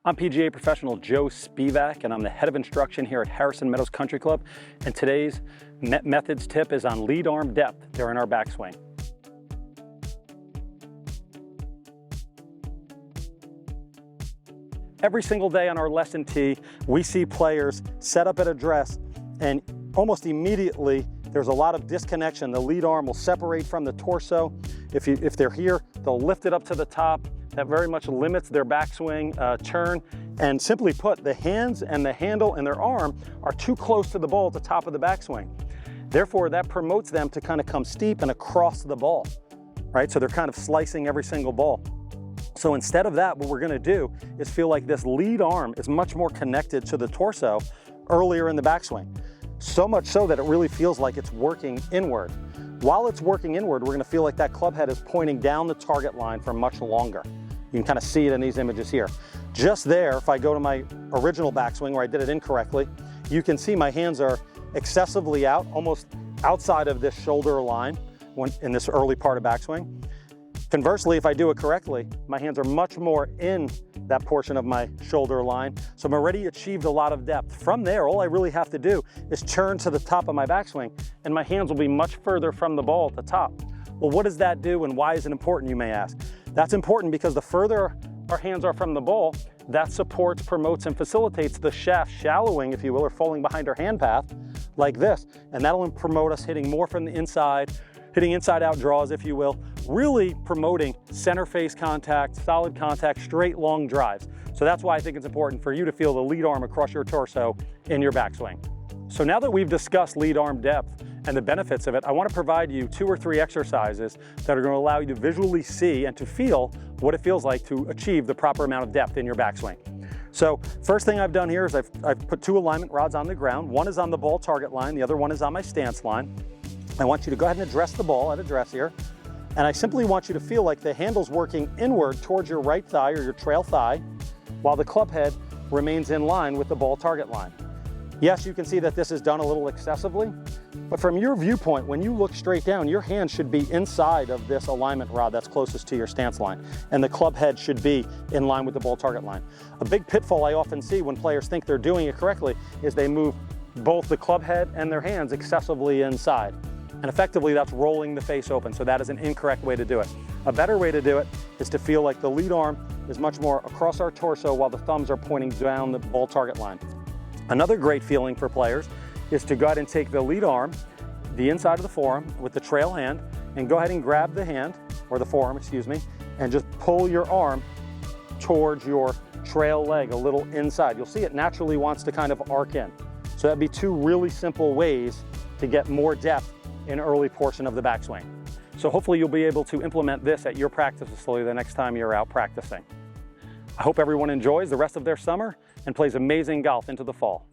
I'm PGA professional Joe Spivak, and I'm the head of instruction here at Harrison Meadows Country Club. And today's methods tip is on lead arm depth during our backswing. Every single day on our lesson tee, we see players set up at address, and almost immediately there's a lot of disconnection. The lead arm will separate from the torso. If they're here, they'll lift it up to the top. That very much limits their backswing turn. And simply put, the hands and the handle and their arm are too close to the ball at the top of the backswing. Therefore, that promotes them to kind of come steep and across the ball, right? So they're kind of slicing every single ball. So instead of that, what we're gonna do is feel like this lead arm is much more connected to the torso earlier in the backswing. So much so that it really feels like it's working inward. While it's working inward, we're gonna feel like that club head is pointing down the target line for much longer. You can kind of see it in these images here. Just there, if I go to my original backswing where I did it incorrectly, you can see my hands are excessively out, almost outside of this shoulder line in this early part of backswing. Conversely, if I do it correctly, my hands are much more in that portion of my shoulder line. So I've already achieved a lot of depth. From there, all I really have to do is turn to the top of my backswing and my hands will be much further from the ball at the top. Well, what does that do and why is it important, you may ask? That's important because the further our hands are from the ball, that supports, promotes, and facilitates the shaft shallowing, if you will, or falling behind our hand path like this. And that'll promote us hitting more from the inside, hitting inside-out draws, if you will, really promoting center face contact, solid contact, straight long drives. So that's why I think it's important for you to feel the lead arm across your torso in your backswing. So now that we've discussed lead arm depth and the benefits of it, I want to provide you 2 or 3 exercises that are going to allow you to visually see and to feel what it feels like to achieve the proper amount of depth in your backswing. So first thing I've done here is I've put 2 alignment rods on the ground. One is on the ball target line, the other one is on my stance line. I want you to go ahead and address the ball at address here. And I simply want you to feel like the handle's working inward towards your right thigh or your trail thigh, while the club head remains in line with the ball target line. Yes, you can see that this is done a little excessively, but from your viewpoint, when you look straight down, your hand should be inside of this alignment rod that's closest to your stance line, and the club head should be in line with the ball target line. A big pitfall I often see when players think they're doing it correctly is they move both the club head and their hands excessively inside. And effectively, that's rolling the face open, so that is an incorrect way to do it. A better way to do it is to feel like the lead arm is much more across our torso while the thumbs are pointing down the ball target line. Another great feeling for players is to go ahead and take the lead arm, the inside of the forearm with the trail hand, and go ahead and grab the hand, or the forearm, excuse me, and just pull your arm towards your trail leg a little inside. You'll see it naturally wants to kind of arc in. So that'd be 2 really simple ways to get more depth in early portion of the backswing. So hopefully you'll be able to implement this at your practice facility the next time you're out practicing. I hope everyone enjoys the rest of their summer and plays amazing golf into the fall.